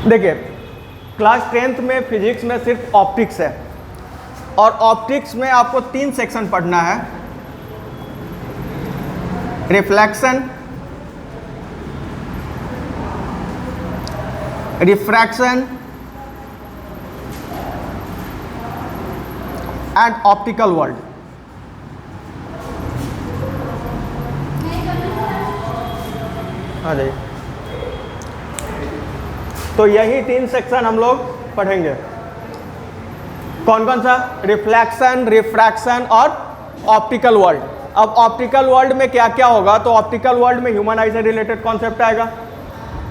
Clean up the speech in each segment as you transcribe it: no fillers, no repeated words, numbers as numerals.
देखिए class 10th में physics में सिर्फ ऑप्टिक्स है और ऑप्टिक्स में आपको 3 सेक्शन पढ़ना है, reflection, refraction and optical world. आ जाइए। तो यही 3 सेक्शन हम लोग पढ़ेंगे। कौन कौन सा? रिफ्लेक्शन, रिफ्रैक्शन और ऑप्टिकल वर्ल्ड। अब ऑप्टिकल वर्ल्ड में क्या क्या होगा, तो ऑप्टिकल वर्ल्ड में ह्यूमन आई से रिलेटेड कॉन्सेप्ट आएगा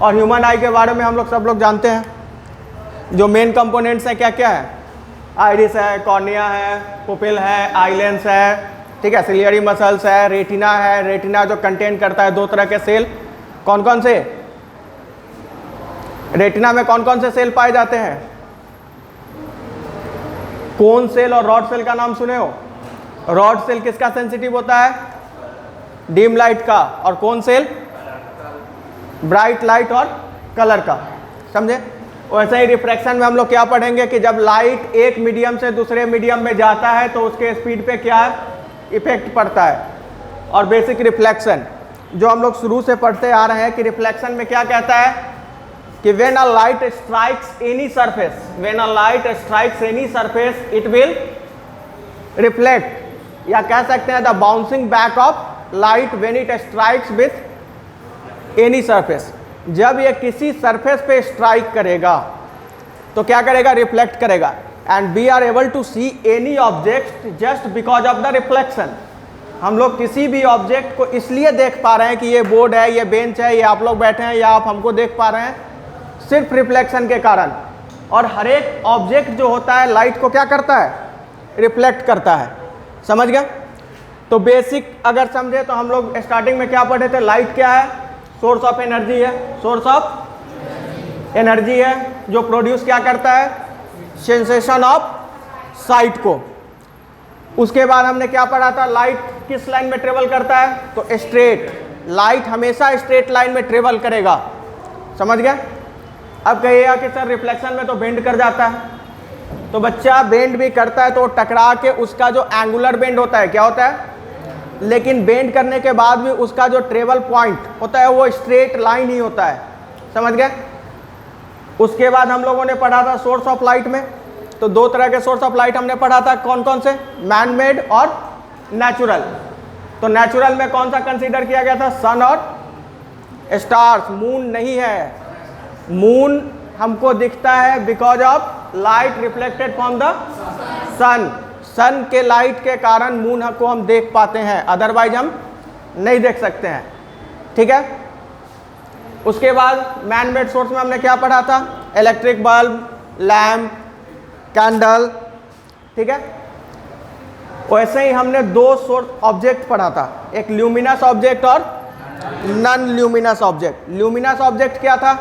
और ह्यूमन आई के बारे में हम लोग सब लोग जानते हैं। जो मेन कंपोनेंट्स हैं क्या क्या है? आइरिस है, कॉर्निया है, पुपिल है, आई लेंस है, ठीक है, सिलियरी मसल्स है, रेटिना है। रेटिना जो कंटेन करता है 2 तरह के सेल। कौन कौन से? रेटिना में कौन कौन से सेल पाए जाते हैं? कोन सेल और रॉड सेल का नाम सुने हो? रॉड सेल किसका सेंसिटिव होता है? डिम लाइट का। और कोन सेल ब्राइट लाइट और कलर का। समझे? वैसे ही रिफ्रैक्शन में हम लोग क्या पढ़ेंगे कि जब लाइट एक मीडियम से दूसरे मीडियम में जाता है तो उसके स्पीड पे क्या इफेक्ट पड़ता है। और बेसिक रिफ्लेक्शन जो हम लोग शुरू से पढ़ते आ रहे हैं कि रिफ्लेक्शन में क्या कहता है कि when a light strikes any surface, when a light strikes any surface, it will reflect, या कह सकते हैं the bouncing back of light when it strikes with any surface। जब ये किसी सरफेस पे स्ट्राइक करेगा तो क्या करेगा? रिफ्लेक्ट करेगा। And we are able to see any object just because of the reflection. हम लोग किसी भी ऑब्जेक्ट को इसलिए देख पा रहे हैं कि ये बोर्ड है, ये बेंच है, ये आप लोग बैठे हैं या आप हमको देख पा रहे हैं सिर्फ रिफ्लेक्शन के कारण। और हर एक ऑब्जेक्ट जो होता है लाइट को क्या करता है? रिफ्लेक्ट करता है। समझ गया? तो बेसिक अगर समझे तो हम लोग स्टार्टिंग में क्या पढ़े थे? लाइट क्या है? सोर्स ऑफ एनर्जी है। सोर्स ऑफ एनर्जी है जो प्रोड्यूस क्या करता है? सेंसेशन ऑफ साइट को। उसके बाद हमने क्या पढ़ा था? लाइट किस लाइन में ट्रेवल करता है? तो स्ट्रेट। लाइट हमेशा स्ट्रेट लाइन में ट्रेवल करेगा। समझ गए? अब कहिएगा कि सर रिफ्लेक्शन में तो बेंड कर जाता है। तो बच्चा बेंड भी करता है तो टकरा के उसका जो एंगुलर बेंड होता है क्या होता है? लेकिन बेंड करने के बाद भी उसका जो ट्रेवल पॉइंट होता है वो स्ट्रेट लाइन ही होता है। समझ गए? उसके बाद हम लोगों ने पढ़ा था सोर्स ऑफ लाइट में। तो 2 तरह के सोर्स ऑफ लाइट हमने पढ़ा था। कौन कौन से? मैन मेड और नेचुरल। तो नेचुरल में कौन सा कंसीडर किया गया था? सन और स्टार्स। मून नहीं है। मून हमको दिखता है because of light reflected from the sun. Sun के लाइट के कारण मून को हम देख पाते हैं, अदरवाइज हम नहीं देख सकते हैं। ठीक है? उसके बाद मैन मेड सोर्स में हमने क्या पढ़ा था? Electric bulb, lamp, candle. ठीक है? वैसे ही हमने 2 सोर्स ऑब्जेक्ट पढ़ा था, एक ल्यूमिनस ऑब्जेक्ट और non luminous object. Luminous object क्या था?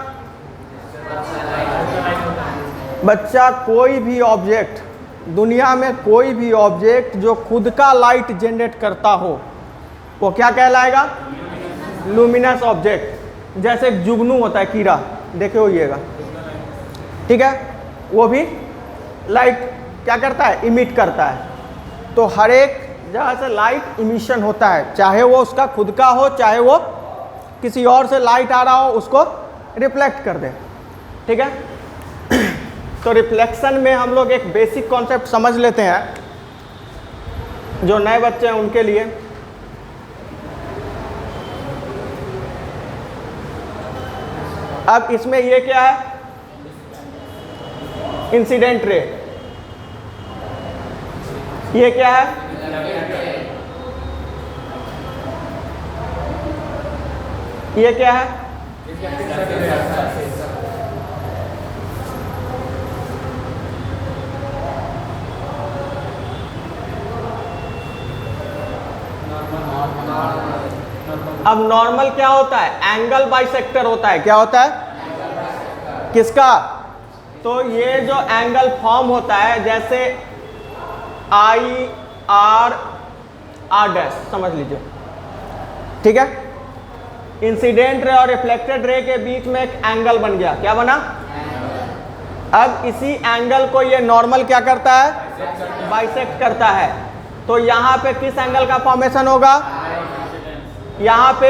बच्चा कोई भी ऑब्जेक्ट, दुनिया में कोई भी ऑब्जेक्ट जो खुद का लाइट जनरेट करता हो वो क्या कहलाएगा? Luminous object. जैसे एक जुगनू होता है, कीड़ा, देखे होइएगा, ठीक है, वो भी लाइट क्या करता है? इमिट करता है। तो हर एक जगह से लाइट इमिशन होता है, चाहे वो उसका खुद का हो, चाहे वो किसी और से लाइट आ रहा हो उसको रिफ्लेक्ट कर दे। ठीक है? तो रिफ्लेक्शन में हम लोग एक बेसिक कॉन्सेप्ट समझ लेते हैं, जो नए बच्चे हैं उनके लिए। अब इसमें ये क्या है? Incident ray. ये क्या है? ये क्या है? अब नॉर्मल क्या होता है? एंगल बाइसेक्टर होता है। क्या होता है? किसका? तो ये जो एंगल फॉर्म होता है, जैसे आई आर आर डैश, समझ लीजिए। ठीक है? इंसिडेंट रे और रिफ्लेक्टेड रे के बीच में एक एंगल बन गया। क्या बना? अब इसी एंगल को ये नॉर्मल क्या करता है, बाइसेक्ट करता है। तो यहाँ पे किस एंगल का फॉर्मेशन होगा, यहाँ पे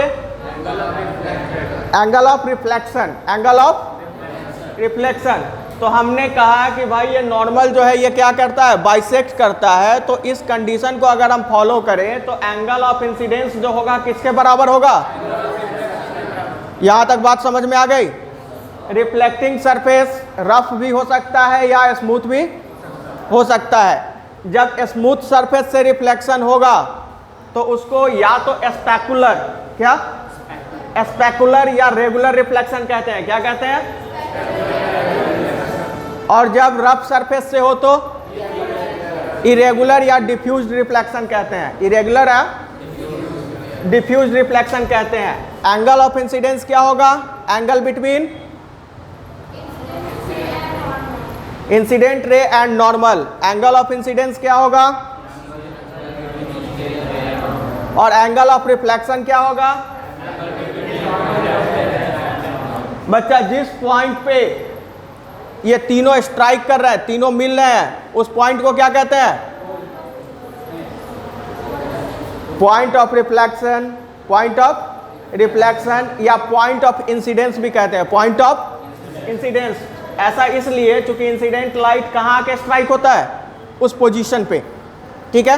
angle of reflection, angle of reflection. तो हमने कहा कि भाई ये नॉर्मल जो है ये क्या करता है, बाइसेक्ट करता है। तो इस कंडीशन को अगर हम फॉलो करें तो एंगल ऑफ इंसिडेंस जो होगा किसके बराबर होगा, यहाँ तक बात समझ में आ गई। रिफ्लेक्टिंग सरफेस रफ भी हो सकता है या स्मूथ भी हो सकता है। जब स्मूथ सरफेस से रिफ्लेक्शन होगा तो उसको या तो स्पेकुलर, क्या स्पेकुलर या रेगुलर रिफ्लेक्शन कहते हैं, क्या कहते हैं। और जब रफ सरफेस से हो तो इरेगुलर या डिफ्यूज्ड रिफ्लेक्शन कहते हैं, इरेगुलर या डिफ्यूज्ड रिफ्लेक्शन कहते हैं। एंगल ऑफ इंसिडेंस क्या होगा, angle between incident ray and normal. Angle of incidence क्या होगा और एंगल ऑफ रिफ्लेक्शन क्या होगा। बच्चा जिस पॉइंट पे ये तीनों स्ट्राइक कर रहे हैं, तीनों मिल रहे हैं, उस पॉइंट को क्या कहते हैं, point of reflection, point of reflection या पॉइंट ऑफ इंसिडेंस भी कहते हैं, पॉइंट ऑफ इंसिडेंस। ऐसा इसलिए क्योंकि इंसिडेंट लाइट कहाँ के स्ट्राइक होता है, उस पोजीशन पे, ठीक है।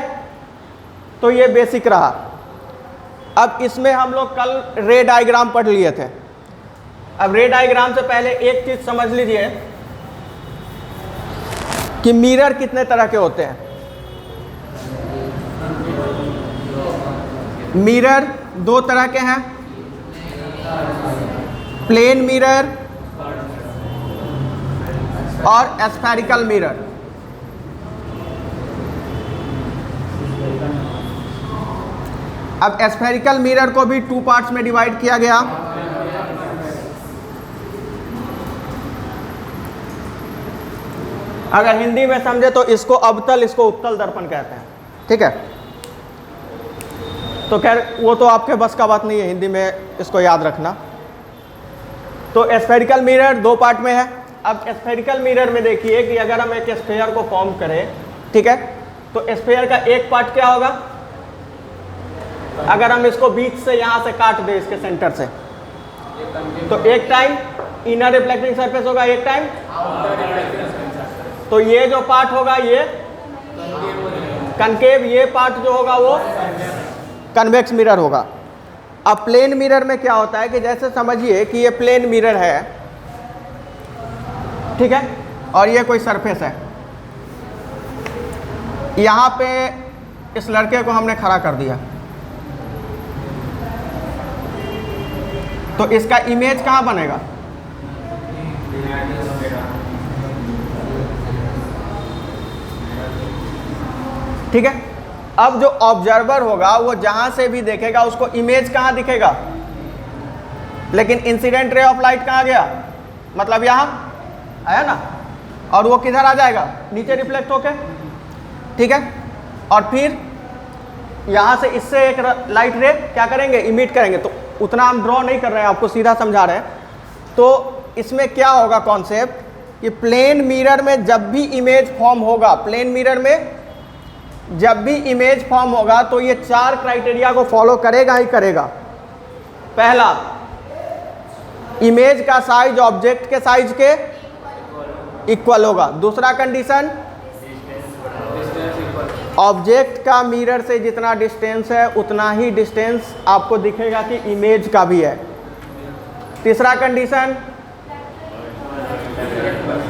तो ये बेसिक रहा। अब इसमें हम लोग कल रे डायग्राम पढ़ लिए थे। अब रे डायग्राम से पहले एक चीज समझ लीजिए कि मिरर कितने तरह के होते हैं। मिरर दो तरह के हैं, प्लेन मिरर और स्फेरिकल मिरर। अब स्फेरिकल मिरर को भी 2 पार्ट्स में डिवाइड किया गया। अगर हिंदी में समझे तो इसको अवतल, इसको उत्तल दर्पण कहते हैं, ठीक है। तो खैर वो तो आपके बस का बात नहीं है हिंदी में इसको याद रखना। तो स्फेरिकल मिरर 2 पार्ट में है। अब स्फेरिकल मिरर में देखिए कि अगर हम एक स्फीयर को फॉर्म करें, ठीक है, तो स्फीयर का एक पार्ट क्या होगा, अगर हम इसको बीच से यहाँ से काट दें इसके सेंटर से, तो एक टाइम इनर रिफ्लेक्टिंग सरफेस होगा, एक टाइम, तो ये जो पार्ट होगा ये कनकेव, ये पार्ट जो होगा वो कन्वेक्स मिरर होगा। अब प्लेन मिरर में क्या होता है कि जैसे समझिए कि ये प्लेन मिरर है, ठीक है, और ये कोई सरफेस है, यहाँ पे इस लड़के को हमने खड़ा कर दिया, तो इसका इमेज कहाँ बनेगा, ठीक है। अब जो ऑब्जर्वर होगा वो जहां से भी देखेगा उसको इमेज कहाँ दिखेगा, लेकिन इंसिडेंट रे ऑफ लाइट कहाँ गया, मतलब यहाँ आया ना, और वो किधर आ जाएगा, नीचे रिफ्लेक्ट होके, ठीक है। और फिर यहाँ से इससे एक लाइट रे क्या करेंगे, इमिट करेंगे। तो उतना हम ड्रॉ नहीं कर रहे हैं, आपको सीधा समझा रहे हैं। तो इसमें क्या होगा कॉन्सेप्ट कि प्लेन मिरर में जब भी इमेज फॉर्म होगा, प्लेन मिरर में जब भी इमेज फॉर्म होगा तो ये 4 क्राइटेरिया को फॉलो करेगा ही करेगा। पहला, इमेज का साइज ऑब्जेक्ट के साइज के इक्वल होगा। दूसरा कंडीशन, ऑब्जेक्ट का मिरर से जितना डिस्टेंस है उतना ही डिस्टेंस आपको दिखेगा कि इमेज का भी है। तीसरा कंडीशन,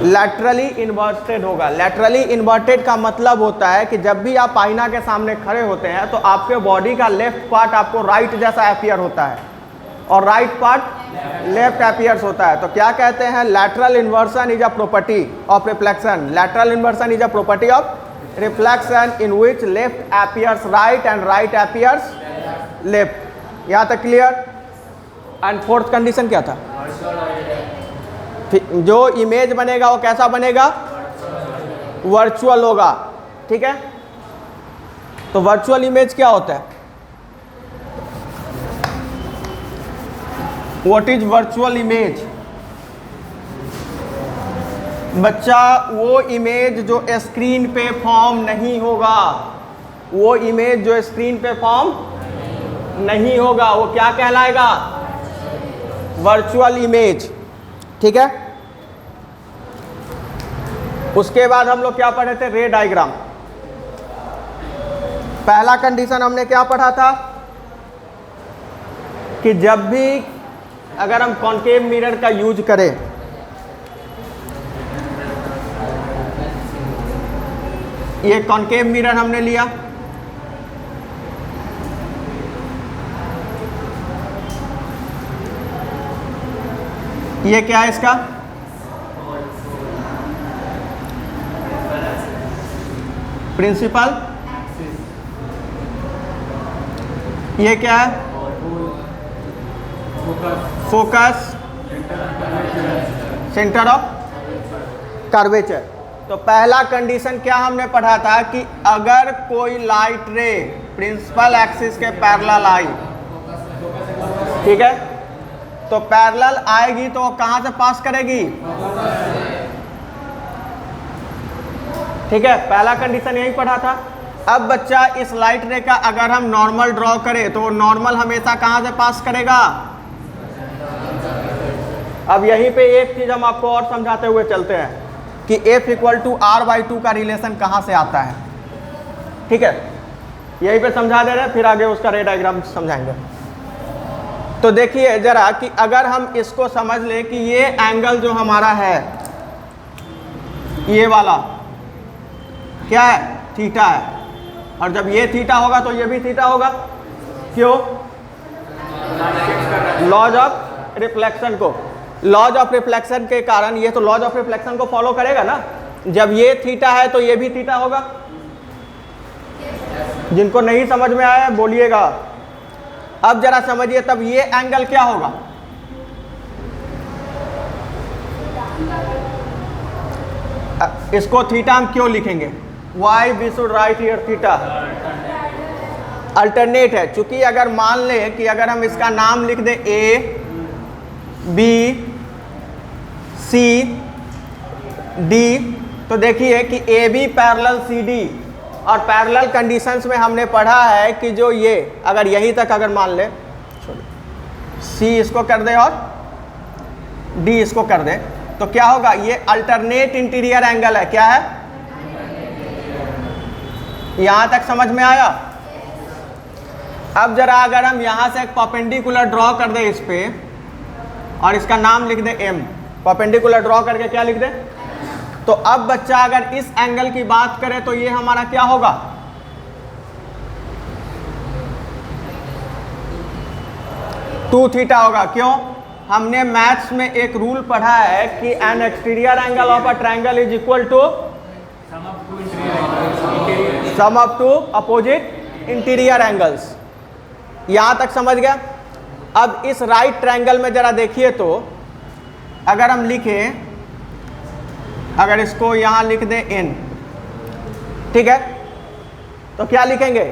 लैटरली इन्वर्टेड होगा। लैटरली इन्वर्टेड का मतलब होता है कि जब भी आप आईना के सामने खड़े होते हैं तो आपके बॉडी का लेफ्ट पार्ट आपको राइट जैसा अपीयर होता है और राइट पार्ट लेफ्ट अपीयर्स होता है। तो क्या कहते हैं, lateral inversion is a property of reflection. Lateral inversion is a property of reflection in which left appears right and right appears left. यहाँ तक क्लियर। एंड फोर्थ कंडीशन क्या था, जो इमेज बनेगा वो कैसा बनेगा, वर्चुअल होगा, ठीक है। तो वर्चुअल इमेज क्या होता है, व्हाट इज वर्चुअल इमेज। बच्चा वो इमेज जो स्क्रीन पे फॉर्म नहीं होगा, वो इमेज जो स्क्रीन पे फॉर्म नहीं होगा वो क्या कहलाएगा? Virtual image. ठीक है। उसके बाद हम लोग क्या पढ़े थे? रे डायग्राम। पहला कंडीशन हमने क्या पढ़ा था कि जब भी अगर हम कॉन्केव मिरर का यूज करें, ये कॉन्केव मिरर हमने लिया, ये क्या है इसका? प्रिंसिपल। ये क्या है? Focus, centre of curvature. तो पहला कंडीशन क्या हमने पढ़ा था कि अगर कोई लाइट रे प्रिंसिपल एक्सिस के पैरेलल आई, ठीक है, तो पैरेलल आएगी तो वो कहां से पास करेगी? ठीक है, पहला कंडीशन यही पढ़ा था। अब बच्चा इस लाइट रे का अगर हम नॉर्मल ड्रॉ करें तो नॉर्मल हमेशा कहां से पास करेगा? अब यहीं पे एक चीज हम आपको और समझाते हुए चलते हैं कि F = R/2 का रिलेशन कहां से आता है। ठीक है, यहीं पे समझा दे रहे हैं, फिर आगे उसका रे डायग्राम समझाएंगे। तो देखिए जरा कि अगर हम इसको समझ लें कि ये एंगल जो हमारा है, ये वाला क्या है? थीटा है। और जब ये थीटा होगा तो ये भी थीटा होगा। क्यों? लॉज ऑफ रिफ्लेक्शन को, लॉज ऑफ रिफ्लेक्शन के कारण ये तो लॉज ऑफ रिफ्लेक्शन को फॉलो करेगा ना। जब ये थीटा है तो ये भी थीटा होगा। जिनको नहीं समझ में आया बोलिएगा। अब जरा समझिए, तब ये एंगल क्या होगा? इसको थीटा हम क्यों लिखेंगे? Why we should write here theta? Alternate है। चूंकि अगर मान ले कि अगर हम इसका नाम लिख दे ए बी सी डी, तो देखिए कि A B parallel C D, और पैरेलल कंडीशंस में हमने पढ़ा है कि जो ये अगर यहीं तक अगर मान ले, सी इसको कर दे और डी इसको कर दे, तो क्या होगा? ये अल्टरनेट इंटीरियर एंगल है। क्या है? यहां तक समझ में आया? अब जरा अगर हम यहां से एक परपेंडिकुलर ड्रॉ कर दे इस पे और इसका नाम लिख दे एम, परपेंडिकुलर ड्रॉ करके क्या लिख दे? तो अब बच्चा अगर इस एंगल की बात करें तो ये हमारा क्या होगा? टू थीटा होगा। क्यों? हमने मैथ्स में एक रूल पढ़ा है कि an exterior angle of a triangle is equal to sum of two opposite interior angles. यहां तक समझ गया? अब इस राइट ट्रायंगल में जरा देखिए, तो अगर हम लिखें, अगर इसको यहां लिख दें n, ठीक है, तो क्या लिखेंगे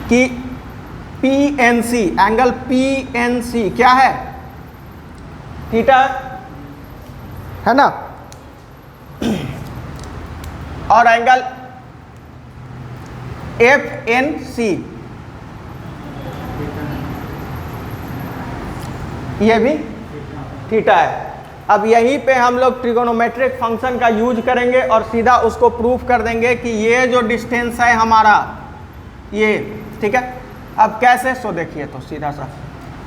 कि PNC, एंगल PNC क्या है? थीटा है ना। और एंगल FNC ये भी थीटा है। अब यहीं पे हम लोग ट्रिगोनोमेट्रिक फंक्शन का यूज करेंगे और सीधा उसको प्रूफ कर देंगे कि ये जो डिस्टेंस है हमारा ये, ठीक है। अब कैसे? सो देखिए, तो सीधा सा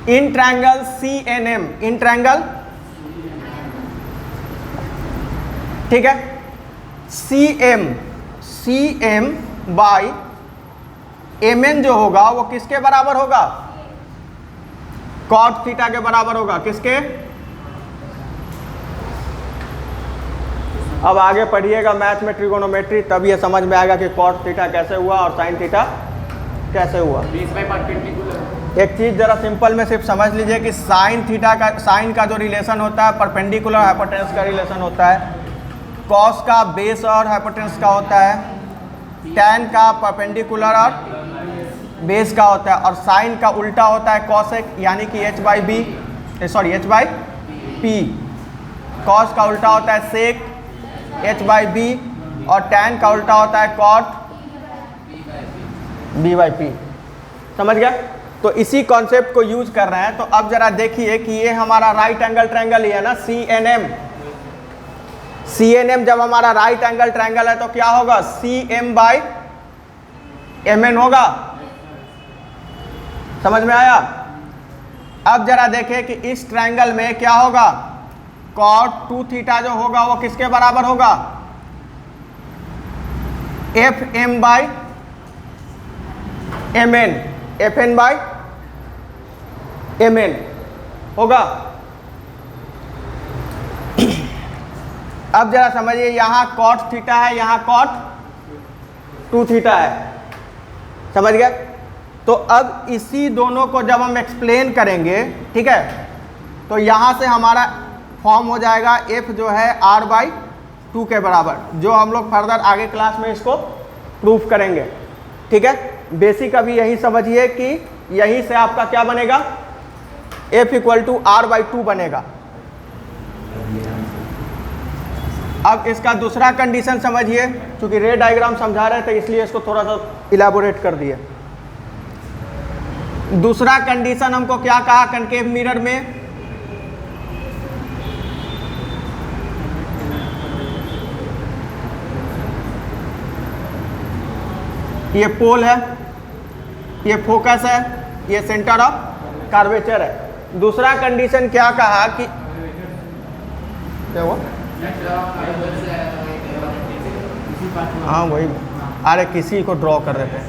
in triangle CNM, in triangle, ठीक है, CM बाई MN जो होगा वो किसके बराबर होगा? कॉट थीटा के बराबर होगा। किसके? अब आगे पढ़िएगा मैथ में ट्रिगोनोमेट्री, तब ये समझ में आएगा कि कॉट थीटा कैसे हुआ और साइन थीटा कैसे हुआ। एक चीज जरा सिंपल में सिर्फ समझ लीजिए कि साइन थीटा का, साइन का जो रिलेशन होता है परपेंडिकुलर हाइपोटेनस का रिलेशन होता है, कॉस का बेस और हाइपोटेनस का होता है, टैन का परपेंडिकुलर और बेस का होता है, और साइन का उल्टा होता है कॉसेक, यानी कि h/b, sorry h/a P, cos का उल्टा होता है सेक H/B और टैन का उल्टा होता है कॉट B/P। समझ गया? तो इसी कॉन्सेप्ट को यूज कर रहे हैं। तो अब जरा देखिए कि ये हमारा राइट एंगल ट्रायंगल ही है ना, CNM जब हमारा राइट एंगल ट्रायंगल है तो क्या होगा, CM/MN होगा। समझ में आया? अब जरा देखें कि इस ट्रायंगल में क्या होगा, cot 2 थीटा जो होगा वो किसके बराबर होगा, FM/MN, FN/MN होगा। अब जरा समझिए, यहां cot थीटा है, यहां cot 2 थीटा है। समझ गए? तो अब इसी दोनों को जब हम एक्सप्लेन करेंगे, ठीक है, तो यहां से हमारा फॉर्म हो जाएगा F जो है R/2 के बराबर, जो हम लोग फर्दर आगे क्लास में इसको प्रूफ करेंगे। ठीक है, बेसिक अभी यही समझिए कि यहीं से आपका क्या बनेगा, F = R/2 बनेगा। अब इसका दूसरा कंडीशन समझिए, क्योंकि रे डायग्राम समझा रहे थे इसलिए इसको थोड़ा सा इलाबोरेट कर दिए। दूसरा कंडीशन हमको क्या कहा कनकेव मिरर में, ये पोल है, ये फोकस है, ये सेंटर ऑफ कर्वेचर है। दूसरा कंडीशन क्या कहा कि क्या हुआ, हाँ वही, अरे किसी को ड्रॉ कर रहे थे।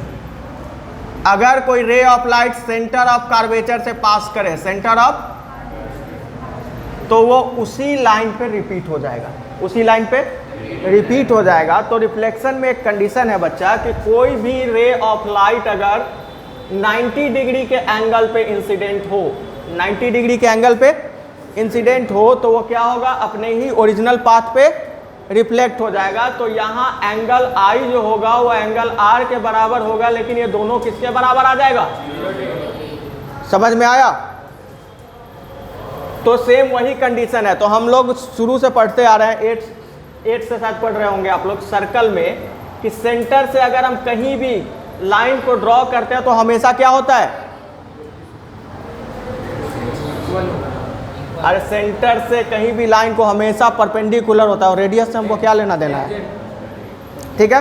अगर कोई ray of light centre of curvature से पास करे, सेंटर ऑफ, तो वो उसी लाइन पे रिपीट हो जाएगा, उसी लाइन पे रिपीट हो जाएगा। तो रिफ्लेक्शन में एक कंडीशन है बच्चा कि कोई भी रे ऑफ लाइट अगर 90 डिग्री के एंगल पे इंसिडेंट हो, 90 डिग्री के एंगल पे इंसिडेंट हो, तो वो क्या होगा, अपने ही ओरिजिनल पाथ पे रिफ्लेक्ट हो जाएगा। तो यहाँ एंगल I जो होगा वो एंगल R के बराबर होगा, लेकिन ये दोनों किसके बराबर आ जाएगा, समझ में आया? तो सेम वही कंडीशन है। तो हम लोग शुरू से पढ़ते आ रहे हैं, 8 से शायद पढ़ रहे होंगे आप लोग सर्कल में, कि सेंटर से अगर हम कहीं भी लाइन को ड्रॉ करते हैं तो हमेशा क्या होता है, अरे सेंटर से कहीं भी लाइन को हमेशा परपेंडिकुलर होता है, और रेडियस से हमको क्या लेना देना है, ठीक है,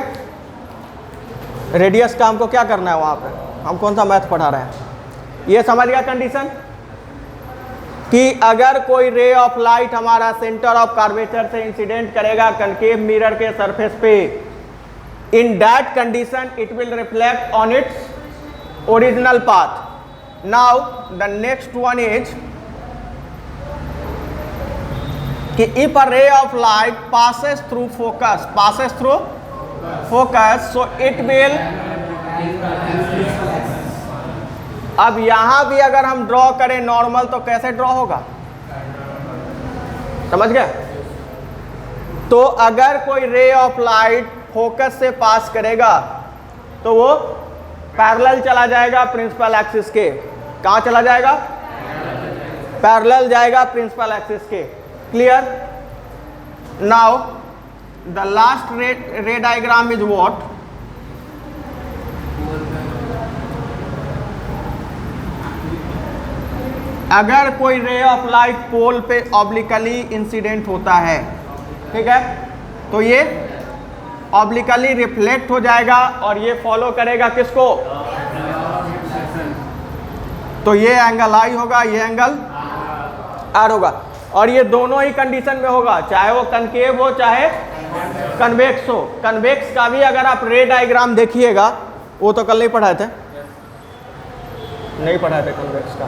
रेडियस का हमको क्या करना है, वहाँ पे हम कौन सा मैथ पढ़ा रहे हैं। ये समझ गया कंडीशन, कि अगर कोई रे ऑफ लाइट हमारा सेंटर ऑफ कर्वेचर से इंसिडेंट करेगा कनकेव मिरर के सरफेस पे, in that condition it will reflect on its original path. Now the next one is कि if a ray of light passes through focus, so it will, अब यहां भी अगर हम ड्रॉ करें नॉर्मल तो कैसे ड्रॉ होगा, समझ गए? तो अगर कोई रे ऑफ लाइट फोकस से पास करेगा तो वो पैरेलल चला जाएगा प्रिंसिपल एक्सिस के। कहां चला जाएगा, पैरेलल जाएगा प्रिंसिपल एक्सिस के। क्लियर? नाउ द लास्ट रे डायग्राम इज व्हाट, अगर कोई रे ऑफ लाइट पोल पे ऑब्लिकली इंसिडेंट होता है, ठीक है, तो ये ऑब्लिकली रिफ्लेक्ट हो जाएगा और ये फॉलो करेगा किसको, तो ये एंगल I होगा, ये एंगल R होगा, और ये दोनों ही कंडीशन में होगा, चाहे वो कनकेव हो चाहे कन्वेक्स हो। कन्वेक्स का भी अगर आप रे डायग्राम देखिएगा, वो तो कल नहीं पढ़ाए थे, नहीं पढ़ाए थे कन्वेक्स का।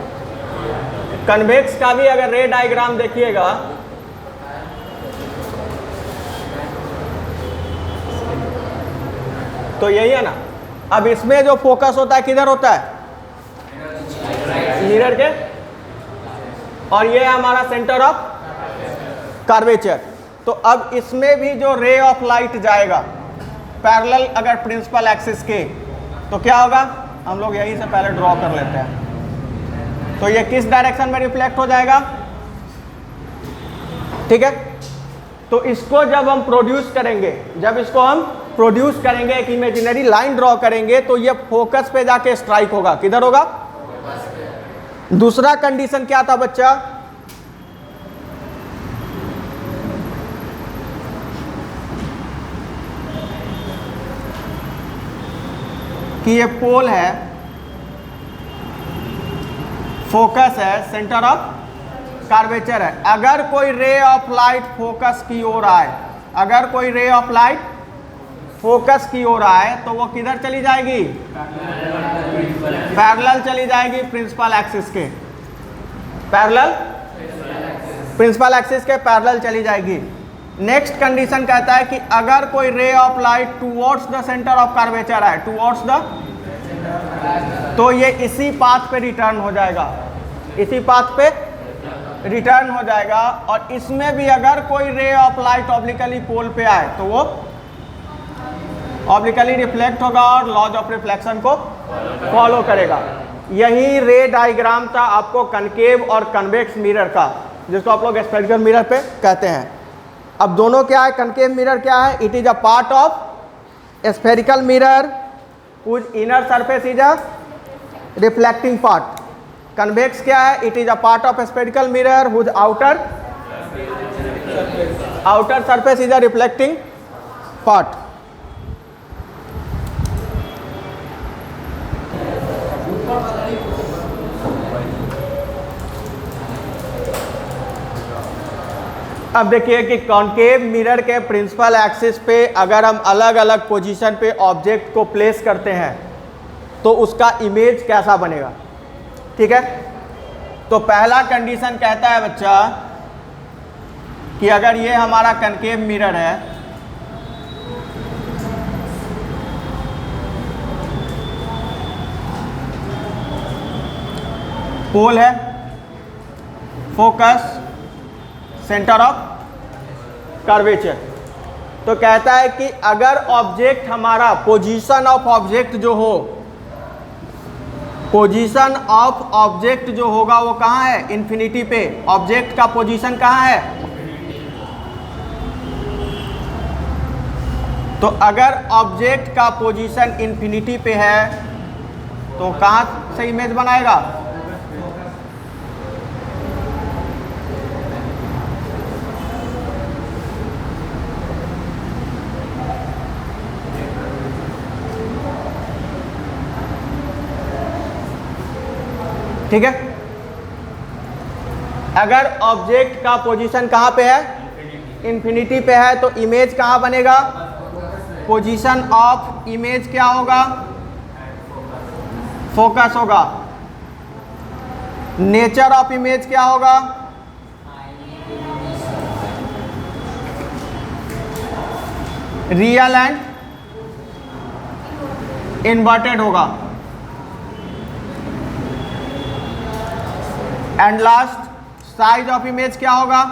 कन्वेक्स का भी अगर रे डायग्राम देखिएगा तो यही है ना। अब इसमें जो फोकस होता है किधर होता है, मिरर के, और ये है हमारा सेंटर ऑफ कर्वेचर। तो अब इसमें भी जो रे ऑफ लाइट जाएगा पैरेलल अगर प्रिंसिपल एक्सिस के, तो क्या होगा, हम लोग यहीं से पहले ड्रॉ कर लेते हैं। तो ये किस डायरेक्शन में रिफ्लेक्ट हो जाएगा, ठीक है। तो इसको जब हम प्रोड्यूस करेंगे, एक इमेजिनरी लाइन ड्रॉ करेंगे, तो ये फोकस पे जाके स्ट्राइक होगा। किधर होगा? दूसरा कंडीशन क्या था बच्चा? कि ये पोल है, फोकस है, सेंटर ऑफ कर्वेचर है। अगर कोई रे ऑफ लाइट फोकस की ओर आए, फोकस की ओर आए, तो वो किधर चली जाएगी? पैरेलल चली जाएगी प्रिंसिपल एक्सिस के, पैरेलल चली जाएगी। नेक्स्ट कंडीशन कहता है कि अगर कोई ray of light towards the centre of curvature है, तो ये इसी पाथ पे रिटर्न हो जाएगा, और इसमें भी अगर कोई रे ऑफ लाइट ऑब्लिकली पोल पे आए, तो वो ऑब्लिकली रिफ्लेक्ट होगा और लॉज ऑफ रिफ्लेक्शन को फॉलो करेगा। यही रे डायग्राम था आपको कनकेव और कन्वेक्स मिरर का, जिसको आप लोग स्फेरिकल मिरर पे कहते हैं। अब दोनों क्या है? कनकेव मिरर क्या है? It is a part of spherical mirror whose inner surface is a reflecting part. Convex क्या है? It is a part of spherical mirror whose outer surface is a reflecting part. अब देखिए कि concave mirror के principal axis पे अगर हम अलग अलग पोजीशन पे ऑब्जेक्ट को प्लेस करते हैं, तो उसका इमेज कैसा बनेगा। ठीक है, तो पहला कंडीशन कहता है बच्चा कि अगर ये हमारा कॉन्केव मिरर है, पोल है, फोकस, सेंटर ऑफ कर्वेचर, तो कहता है कि अगर ऑब्जेक्ट हमारा पोजीशन ऑफ ऑब्जेक्ट जो होगा वो कहाँ है? इन्फिनिटी पे। ऑब्जेक्ट का पोजीशन कहाँ है? तो अगर ऑब्जेक्ट का पोजीशन इन्फिनिटी पे है, तो कहाँ से इमेज बनाएगा? ठीक है, अगर ऑब्जेक्ट का पोजीशन कहाँ पे है? इन्फिनिटी पे है, तो इमेज कहाँ बनेगा? पोजीशन ऑफ इमेज क्या होगा? फोकस होगा। नेचर ऑफ इमेज क्या होगा? रियल एंड इन्वर्टेड होगा। And last, size of image क्या होगा?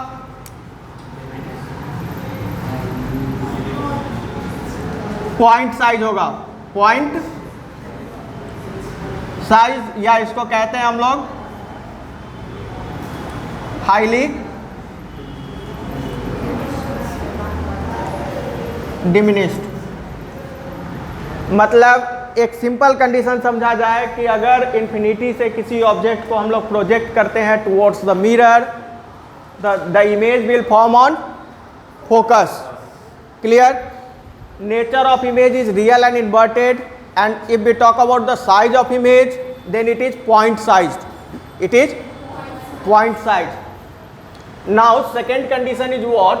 पॉइंट साइज होगा। पॉइंट साइज, या इसको कहते हैं हम लोग हाईली डिमिनिश्ड। मतलब एक सिंपल कंडीशन समझा जाए कि अगर इन्फिनिटी से किसी ऑब्जेक्ट को हम लोग प्रोजेक्ट करते हैं towards the mirror, the image will form on focus. Clear? Nature of image is real and inverted, and if we talk about the size of image, then it is point size. Now second condition is what?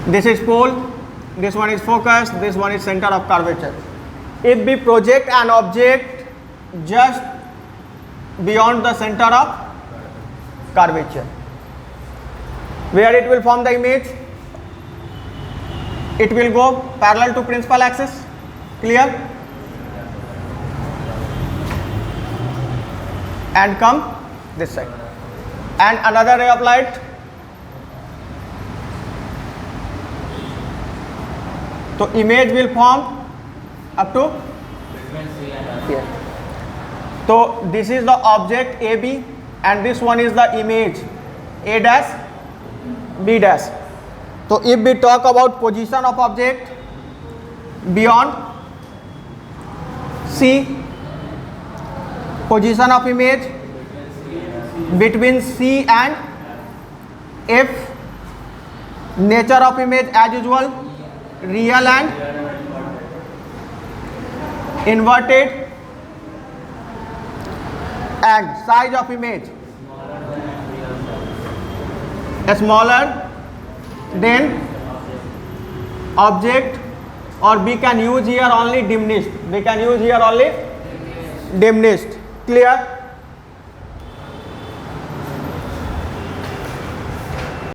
This is pole, this one is focus, this one is center of curvature. If we project an object just beyond the center of curvature, where it will form the image? It will go parallel to principal axis. Clear? And come this side. And another ray of light तो image will form up to here. So this is the object AB and this one is the image A dash B dash. So if we talk about position of object beyond C, position of image between C and F, nature of image as usual real and inverted, and size of image smaller than object, or we can use here only diminished. We can use here only diminished. Clear?